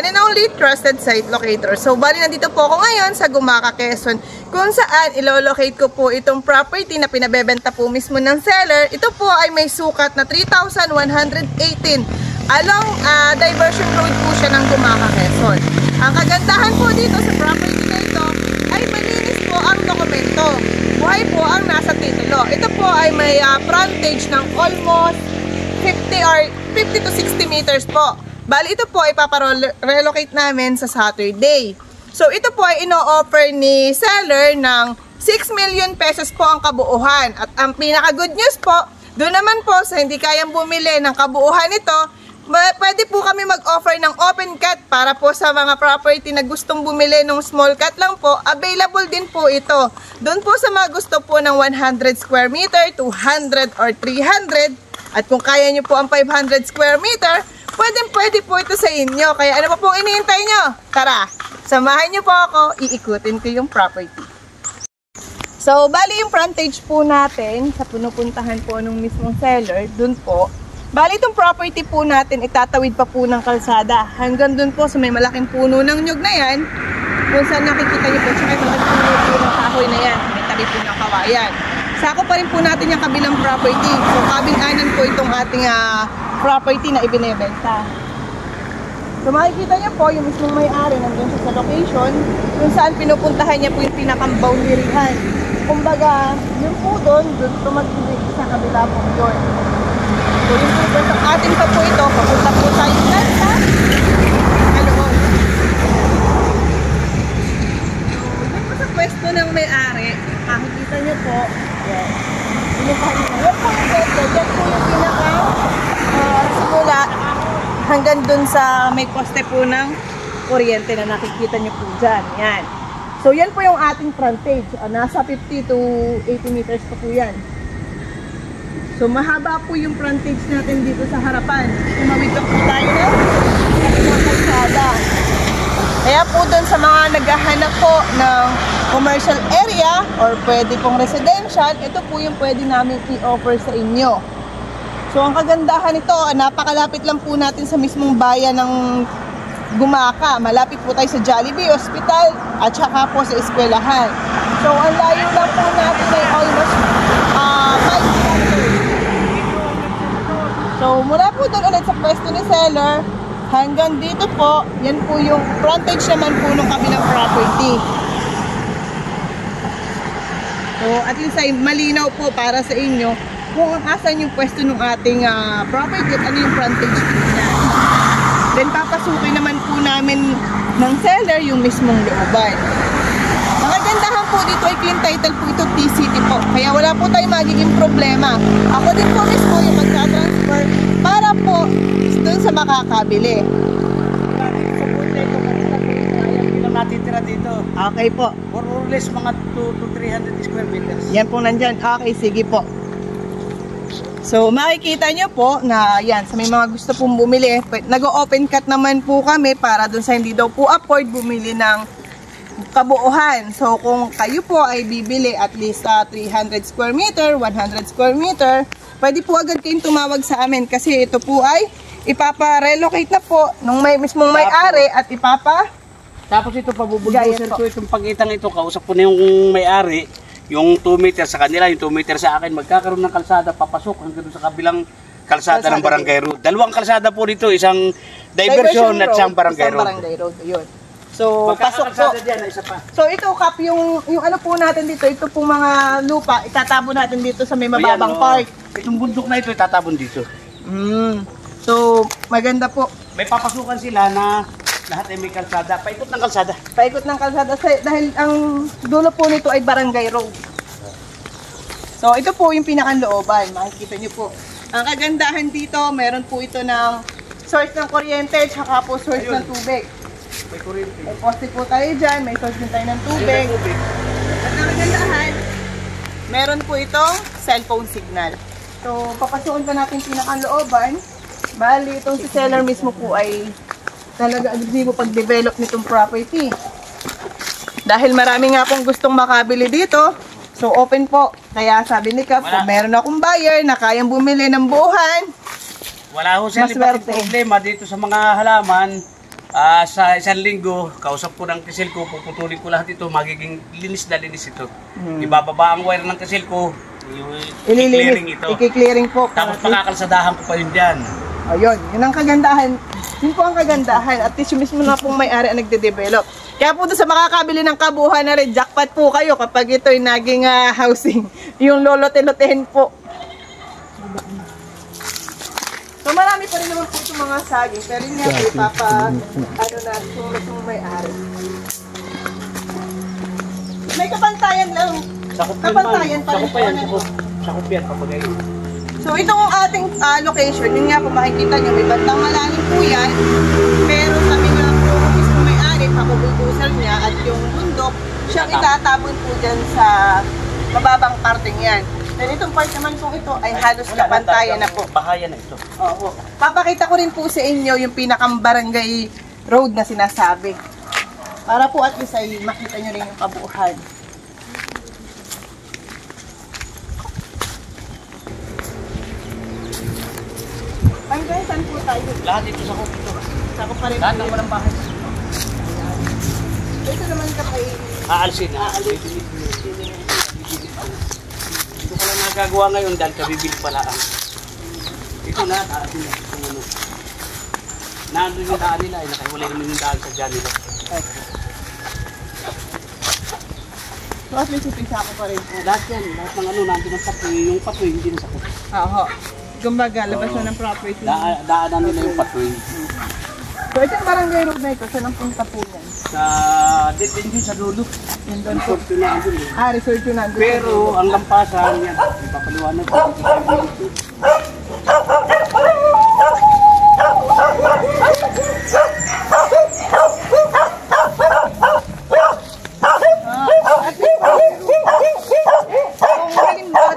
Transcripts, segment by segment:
one and only trusted site locator. So, bali nandito po ako ngayon sa Gumaca, Quezon, kung saan ilo-locate ko po itong property na pinabebenta po mismo ng seller. Ito po ay may sukat na 3,118 along diversion road po siya ng Gumaca, Quezon. Ang kagandahan po dito sa property na ito ay malinis po ang dokumento. Buhay po ang nasa titulo. Ito po ay may frontage ng almost 50 to 60 meters po. Bali, ito po ay paparelocate namin sa Saturday. So, ito po ay ino-offer ni seller ng 6 million pesos po ang kabuuhan. At ang pinaka-good news po, doon naman po sa hindi kayang bumili ng kabuuhan ito, pwede po kami mag-offer ng open cut para po sa mga property na gustong bumili ng small cut lang po. Available din po ito. Doon po sa mga gusto po ng 100 square meter, 200 or 300. At kung kaya nyo po ang 500 square meter, pwede po ito sa inyo. Kaya ano pa pong iniintay nyo? Tara, samahan nyo po ako, iikutin ko yung property. So, bali yung frontage po natin sa pinupuntahan po ng mismong seller, dun po. Bali itong property po natin, itatawid pa po ng kalsada. Hanggang dun po sa may malaking puno ng nyug na yan, kung saan nakikita nyo po, tsaka malaking puno po ng kahoy na yan, may tabi po ng kawayan. Sako pa rin po natin yung kabilang property. So, kabing-anan po itong ating property na ibinebenta. So, makikita niyo po yung mismong may-ari nandun siya sa location kung saan pinupuntahan niya po yung pinakang-boundary-han. Kumbaga, yung po doon tumagtilig sa kabila po doon. So, yung po sa atin pa po ito, papunta po tayo sa kaloob. So, yun po sa pwesto ng may-ari, makikita niyo po, yan. Pinupahan niyo. Yan po yung pwesto, yan po yung simula hanggang dun sa may poste po ng kuryente na nakikita nyo po dyan. Yan. So, yan po yung ating frontage. Nasa 50 to 80 meters pa po yan. So, mahaba po yung frontage natin dito sa harapan. Tumawid po tayo na kalsada. Kaya po dun sa mga naghahanap po ng commercial area or pwede pong residential, ito po yung pwede namin i-offer sa inyo. So, ang kagandahan nito, napakalapit lang po natin sa mismong bayan ng Gumaca. Malapit po tayo sa Jollibee Hospital at saka po sa eskwelahan. So, ang layo lang po natin ay almost 5 kilometers. So, mula po doon ulit sa pwesto ni seller, hanggang dito po, yan po yung frontage naman po ng kabilang property. So, at least ay malinaw po para sa inyo kung asan yung pwesto ng ating property at ano yung frontage niya. Then papasukin naman po namin ng seller yung mismong looban. Ang kagandahan po dito ay clean title po ito, TCT po. Kaya wala po tayong magiging problema. Ako din po mismo yung magka-transfer para po dun sa makakabili. Natitira dito. Okay po. More or less mga 2 to 300 square meters. Yan po nandyan. Okay, sige po. So, makikita nyo po na yan, sa may mga gusto pong bumili, nag-open cut naman po kami para dun sa hindi daw po afford bumili ng kabuuhan. So, kung kayo po ay bibili at least 300 square meter, 100 square meter, pwede po agad kayong tumawag sa amin kasi ito po ay ipapa-relocate na po nung mismong may-ari at Tapos ito, pabubuldoser ko itong pagitang ito, kausap ko na yung may-ari, yung 2 meter sa kanila, yung 2 meter sa akin, magkakaroon ng kalsada, papasok hanggang sa kabilang kalsada ng barangay road. Dalawang kalsada po dito, isang diversion at isang barangay road. Yun. So, pasok po. Dyan, isa pa. So, ito, Kap, yung ano po natin dito, ito pong mga lupa, itatabo natin dito sa may mababang park. Itong bundok na ito, itatabon dito. So, maganda po. May papasukan sila na lahat ay may kalsada. Paikot ng kalsada. Paikot ng kalsada dahil ang dulo po nito ay barangay road. So, ito po yung pinakanlooban. Makikita nyo po. Ang kagandahan dito, meron po ito ng source ng kuryente, tsaka po source ng tubig. May kuryente. May poste po tayo dyan, may source din tayo ng tubig. At ang kagandahan, meron po itong cellphone signal. So, papasukin pa natin pinakanlooban. Bali, itong si seller mismo po ay talaga agresibo pag-develop nitong property. Dahil marami nga pong gustong makabili dito, so open po. Kaya sabi ni Kap, kung meron akong buyer na kayang bumili ng buuhan, wala ho sila problema dito sa mga halaman. Sa isang linggo, kausap ko ng kisil ko, puputulin ko lahat ito, magiging linis na linis ito. Ibababa ang wire ng kisil ko, i-clearing ito. I-clearing po. Tapos pakakalsadahan ko pa yun dyan. Ayun, yun ang kagandahan. Yun po ang kagandahan. At least yung mismo na pong may-ari ang nagde-develop. Kaya po doon sa makakabili ng kabuuan na rin, jackpot po kayo kapag ito'y naging housing. Yung lolote-lotehin po. So marami pa rin naman po itong mga saging. Pero yun nga po, kung mismo may-ari. May kapantayan lang. Kapantayan pa rin po. Sakop yan, papagay. So itong ating location, yun nga po makikita nyo, may bandang malalim po yan. Pero sabi nga po, mismo may-ari, pakubulbusal niya at yung bundok, siyang itatabon po dyan sa mababang parting yan. Then itong part naman po ito ay halos kapantayan na po. Bahayan na ito. Oo. Papakita ko rin po sa inyo yung pinakang barangay road na sinasabi. Para po at least ay makita nyo rin yung kabuuhan. Hanggang saan po tayo? Lahat ito sakop ito. Sakop pa rin. Lahat ng walang bahay. Ito naman kapay. Aalsin. Ito ko lang nagagawa ngayon dahil kabibili pala. Ito na, aalsin na. Nandun yung daan nila, nakahiwalay naman yung daan sa dyan nila. So at least ito sako pa rin. Lahat yan, lahat ng nandun ang patoy. Yung patoy hindi na sakop. Oo. Kumbaga, labas na ng property. Daanan nila yung patoy. So ito yung barangay road na ito, saan ang punta po yan? Din din sa dulo. Yung doon po. Resort yun na andun eh. Resort yun nandun. Pero ang lampasan yan, ipapaliwanag ko.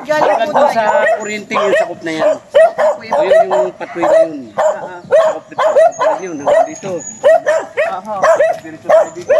Galing sa kuryente yung sakop na yan. O yun yung patoy na yun. Sakop dito yun, hanggang dito. Dito sa dito.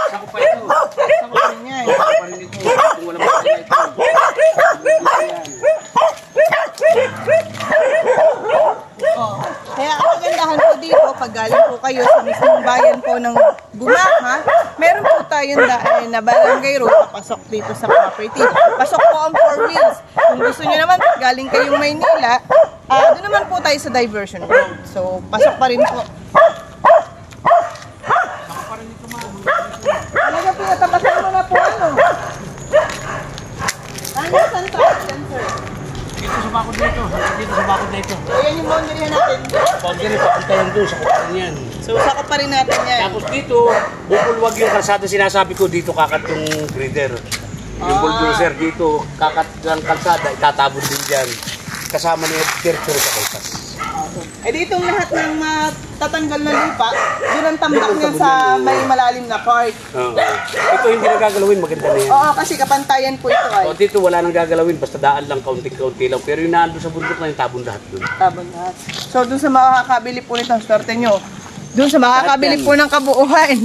Sakop pa ito. Sakop pa rin yan. Sakop pa rin ito. Kung walang patoy na ito. Kaya ang kagandahan po dito, pag galing po kayo sa mismong bayan po ng Gumaka, meron po tayong daan na barangay road papasok dito sa property. Pasok po ang 4 wheels. Kung gusto nyo naman, galing kayong Maynila, doon naman po tayo sa diversion road. So, pasok pa rin po. Talaga pinatapasan mo na po ano? Ano saan tayo dyan, sir? Dito sa bakod na ito. Dito sa bakod na ito. Ayan yung boundary natin. Boundary, papuntayan doon sa kukunin yan. So, sakop pa rin natin yan. Tapos dito, bubulwag yung kalsada sinasabi ko, dito kakat yung grader. Yung bulldozer dito, kakat ng kalsada, itatabon din dyan. Kasama niya diretso sa kalsas. Eh dito lahat ng matatanggal na lupa, doon ang tambak niya sa may malalim na part. Ito hindi na gagalawin, maganda na yan. Oo, kasi kapantayan po ito ay. O dito wala nang gagalawin, basta daan lang, kaunting-kaunti lang. Pero yung naandun sa bundok na yung tabon lahat doon. Tabon lahat. So doon sa makakabili po nito, swerte nyo. Doon sa makakabili po ng kabuuan,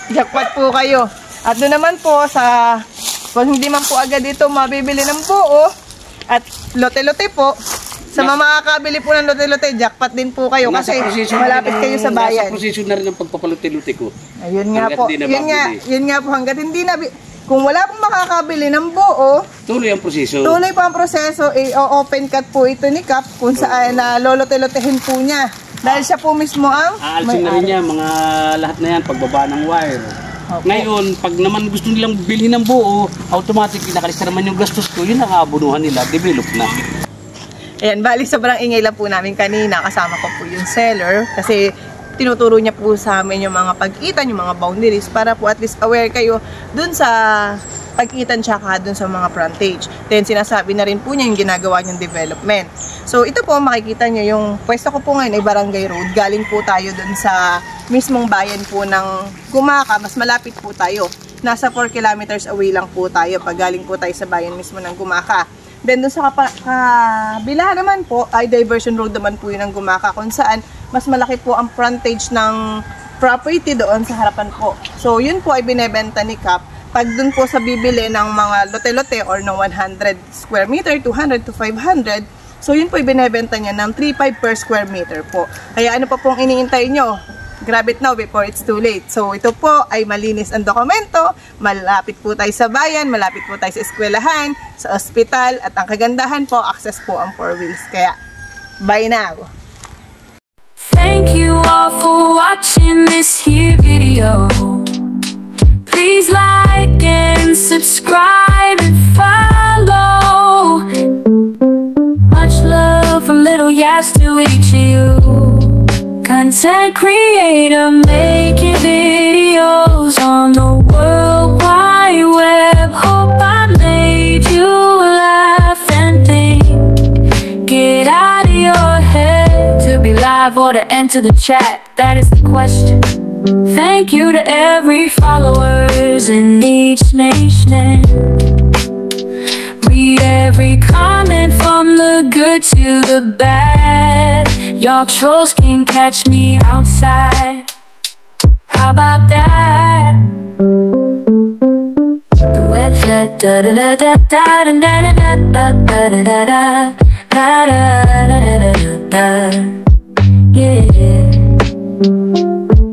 jackpot po kayo. At doon naman po sa, kung hindi man po agad dito mabibili ng buo, at lote-lote po, sa mga makakabili po ng lote-lote, jackpot din po kayo kasi malapit kayo sa bayan. Nasa posisyon na rin ang pagpapaluti-luti ko. Ayun nga po, yun nga po, hanggat hindi na, kung wala pong makakabili ng buo, tuloy ang proseso. Tuloy pa ang proseso, i-open cut po ito ni Cap kung saan lolote-lotehin po niya. Dahil siya po mismo ang aalsin na rin niya, mga lahat na yan, pagbaba ng wire. Okay. Ngayon, pag naman gusto nilang bilhin ng buo, automatic, nakalista naman yung gastos ko, yun ang aabunuhan nila, develop na. Ayan, bali sobrang ingay lang po namin kanina, kasama ko po yung seller, kasi tinuturo niya po sa amin yung mga pag-itan, yung mga boundaries, para po at least aware kayo dun sa pag-itan tsaka dun sa mga frontage. Then sinasabi na rin po niya yung ginagawa niyang development. So ito po makikita niyo yung pwesto ko po ngayon ay Barangay Road. Galing po tayo dun sa mismong bayan po ng Gumaka, mas malapit po tayo. Nasa 4 kilometers away lang po tayo pag galing po tayo sa bayan mismo ng Gumaka. Then dun sa kabila naman po ay diversion road naman po yun ng Gumaka, kung saan mas malaki po ang frontage ng property doon sa harapan po. So yun po ay binebenta ni Cap. Pag dun po sa bibili ng mga lote-lote or ng 100 square meter, 200 to 500, So yun po ibinebenta niya ng 3.5 per square meter po. Kaya ano pa pong iniintay nyo? Grab it now before it's too late. So ito po ay malinis ang dokumento, malapit po tayo sa bayan, malapit po tayo sa eskwelahan, sa ospital, at ang kagandahan po, access po ang 4 wheels. Kaya, buy now! Thank you all for watching this here video. Please like and subscribe and follow. Much love from Little Yas to each of you. Content creator making videos on the World Wide Web. Hope I made you laugh and think. Get out of your head to be live or to enter the chat. That is the question. Thank you to every followers in each nation. Read every comment from the good to the bad. Y'all trolls can catch me outside. How about that? The web da da da da da da da da da da da da. Yeah.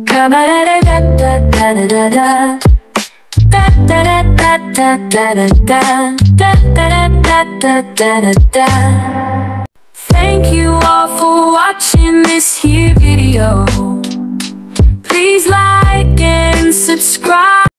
Come da da da da da da da. Da da da da da da da da da da da da. Thank you all for watching this here video. Please like and subscribe.